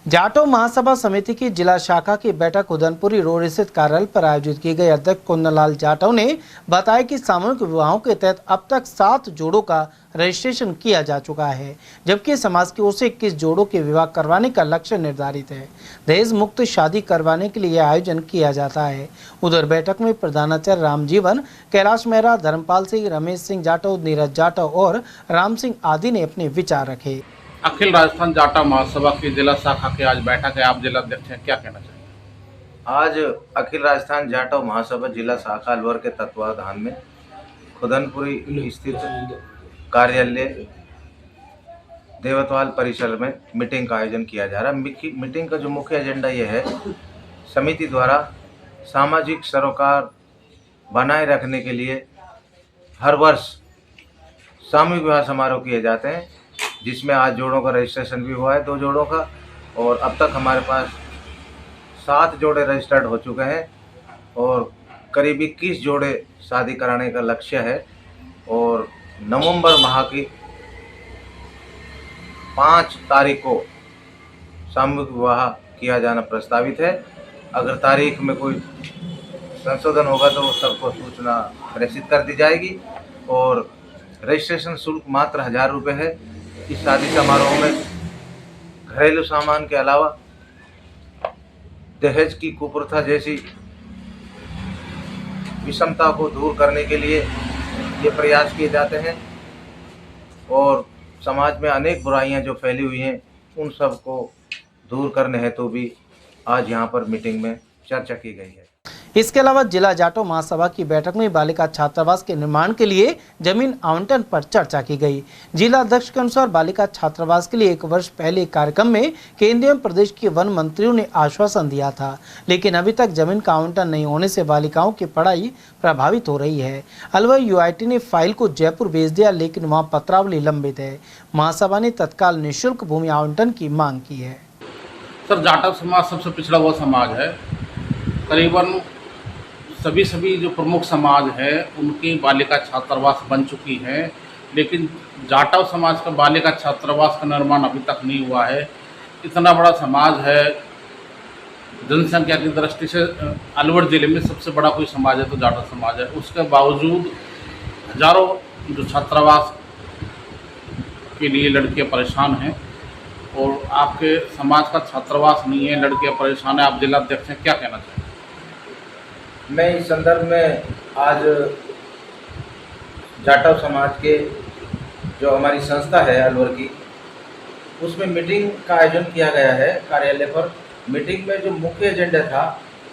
जाटो महासभा समिति की जिला शाखा की बैठक उदनपुरी रोड स्थित कार्यालय पर आयोजित की गई। अध्यक्ष कुंदनलाल जाटव ने बताया कि सामूहिक विवाहों के तहत अब तक 7 जोड़ों का रजिस्ट्रेशन किया जा चुका है, जबकि समाज की ओर से 21 जोड़ों के विवाह करवाने का लक्ष्य निर्धारित है। दहेज मुक्त शादी करवाने के लिए आयोजन किया जाता है। उधर बैठक में प्रधानाचार्य रामजीवन, कैलाश मेहरा, धर्मपाल सिंह, रमेश सिंह जाटव, नीरज जाटव और राम सिंह आदि ने अपने विचार रखे। अखिल राजस्थान जाटा महासभा की जिला शाखा की आज बैठक है। आप जिला अध्यक्ष हैं, क्या कहना चाहेंगे? आज अखिल राजस्थान जाटव महासभा जिला शाखा अलवर के तत्वाधान में खुदनपुरी स्थित कार्यालय देवतवाल परिसर में मीटिंग का आयोजन किया जा रहा है। मीटिंग का जो मुख्य एजेंडा यह है, समिति द्वारा सामाजिक सरोकार बनाए रखने के लिए हर वर्ष सामूहिक विवाह समारोह किए जाते हैं, जिसमें आज जोड़ों का रजिस्ट्रेशन भी हुआ है, 2 जोड़ों का, और अब तक हमारे पास 7 जोड़े रजिस्टर्ड हो चुके हैं और करीब 21 जोड़े शादी कराने का लक्ष्य है। और नवंबर माह की 5 तारीख को सामूहिक विवाह किया जाना प्रस्तावित है। अगर तारीख में कोई संशोधन होगा तो सबको सूचना प्रेषित कर दी जाएगी। और रजिस्ट्रेशन शुल्क मात्र 1000 रुपये है। इस शादी समारोह में घरेलू सामान के अलावा दहेज की कुप्रथा जैसी विषमता को दूर करने के लिए ये प्रयास किए जाते हैं और समाज में अनेक बुराइयां जो फैली हुई हैं उन सब को दूर करने हेतु भी आज यहाँ पर मीटिंग में चर्चा की गई है। इसके अलावा जिला जाटो महासभा की बैठक में बालिका छात्रावास के निर्माण के लिए जमीन आवंटन पर चर्चा की गई। जिला अध्यक्ष के अनुसार बालिका छात्रावास के लिए 1 वर्ष पहले कार्यक्रम में केंद्रीय एवं प्रदेश के वन मंत्रियों ने आश्वासन दिया था, लेकिन अभी तक जमीन का आवंटन नहीं होने से बालिकाओं की पढ़ाई प्रभावित हो रही है। अलवर यूआईटी ने फाइल को जयपुर भेज दिया, लेकिन वहाँ पत्रावली लंबित है। महासभा ने तत्काल निःशुल्क भूमि आवंटन की मांग की है। सर, जाटव समाज सबसे पिछड़ा हुआ समाज है। करीबन सभी जो प्रमुख समाज है उनकी बालिका छात्रावास बन चुकी है, लेकिन जाटव समाज का बालिका छात्रावास का निर्माण अभी तक नहीं हुआ है। इतना बड़ा समाज है, जनसंख्या की दृष्टि से अलवर जिले में सबसे बड़ा कोई समाज है तो जाटव समाज है। उसके बावजूद हजारों जो छात्रावास के लिए लड़कियां परेशान हैं और आपके समाज का छात्रावास नहीं है, लड़कियां परेशान है। आप जिला अध्यक्ष हैं, क्या कहना चाहेंगे? मैं इस संदर्भ में आज जाटव समाज के जो हमारी संस्था है अलवर की, उसमें मीटिंग का आयोजन किया गया है कार्यालय पर। मीटिंग में जो मुख्य एजेंडा था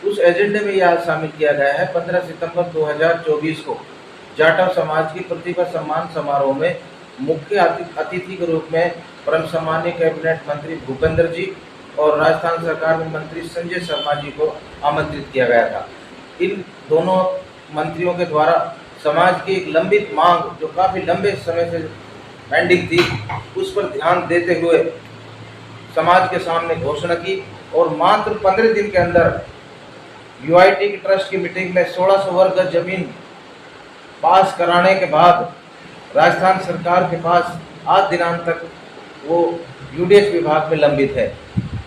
उस एजेंडे में यह शामिल किया गया है 15 सितंबर 2024 को जाटव समाज की प्रतिभा सम्मान समारोह में मुख्य अतिथि के रूप में परम सम्मानीय कैबिनेट मंत्री भूपेंद्र जी और राजस्थान सरकार में मंत्री संजय शर्मा जी को आमंत्रित किया गया था। इन दोनों मंत्रियों के द्वारा समाज की एक लंबित मांग जो काफ़ी लंबे समय से पेंडिंग थी, उस पर ध्यान देते हुए समाज के सामने घोषणा की और मात्र 15 दिन के अंदर यूआईटी की ट्रस्ट की मीटिंग में 1600 वर्ग गज जमीन पास कराने के बाद राजस्थान सरकार के पास आज दिनांक तक वो यूडीएच विभाग में लंबित है।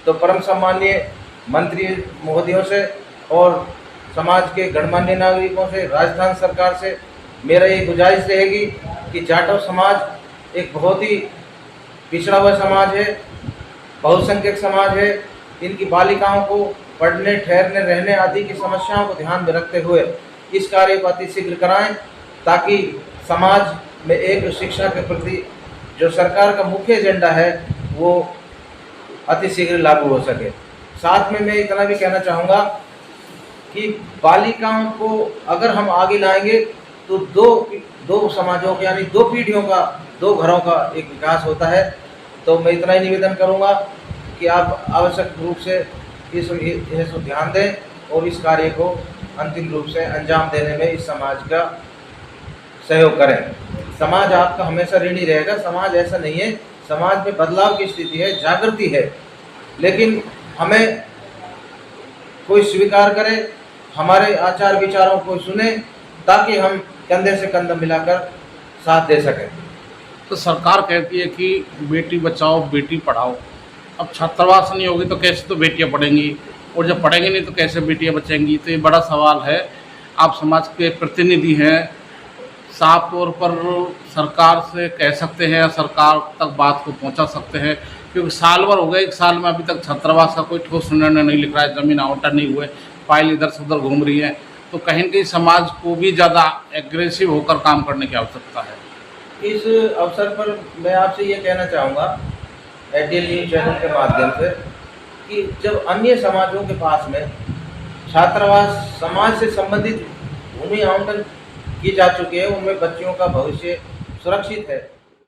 तो परम सम्मानीय मंत्री महोदयों से और समाज के गणमान्य नागरिकों से, राजस्थान सरकार से मेरा ये गुजारिश रहेगी कि जाटव समाज एक बहुत ही पिछड़ा हुआ समाज है, बहुसंख्यक समाज है। इनकी बालिकाओं को पढ़ने, ठहरने, रहने आदि की समस्याओं को ध्यान में रखते हुए इस कार्य को अतिशीघ्र कराएं, ताकि समाज में एक शिक्षा के प्रति जो सरकार का मुख्य एजेंडा है वो अतिशीघ्र लागू हो सके। साथ में मैं इतना भी कहना चाहूँगा कि बालिकाओं को अगर हम आगे लाएंगे तो दो समाजों के यानी 2 पीढ़ियों का, 2 घरों का एक विकास होता है। तो मैं इतना ही निवेदन करूंगा कि आप आवश्यक रूप से इस ध्यान दें और इस कार्य को अंतिम रूप से अंजाम देने में इस समाज का सहयोग करें। समाज आपका हमेशा ऋणी रहेगा। समाज ऐसा नहीं है, समाज में बदलाव की स्थिति है, जागृति है, लेकिन हमें कोई स्वीकार करे, हमारे आचार विचारों को सुने, ताकि हम कंधे से कंधा मिलाकर साथ दे सकें। तो सरकार कहती है कि बेटी बचाओ बेटी पढ़ाओ, अब छात्रावास नहीं होगी तो कैसे तो बेटियां पढ़ेंगी, और जब पढ़ेंगी नहीं तो कैसे बेटियां बचेंगी। तो ये बड़ा सवाल है। आप समाज के प्रतिनिधि हैं, साफ तौर पर सरकार से कह सकते हैं या सरकार तक बात को पहुंचा सकते हैं, क्योंकि साल भर हो गए, 1 साल में अभी तक छात्रावास का कोई ठोस निर्णय नहीं लिख रहा है, ज़मीन आवंटन नहीं हुए, फाइल इधर से उधर घूम रही है। तो कहीं न कहीं समाज को भी ज़्यादा एग्रेसिव होकर काम करने की आवश्यकता है। इस अवसर पर मैं आपसे ये कहना चाहूँगा एटीएल न्यूज़ चैनल के माध्यम से कि जब अन्य समाजों के पास में छात्रावास समाज से संबंधित भूमि आवंटन की जा चुकी है, उनमें बच्चियों का भविष्य सुरक्षित है,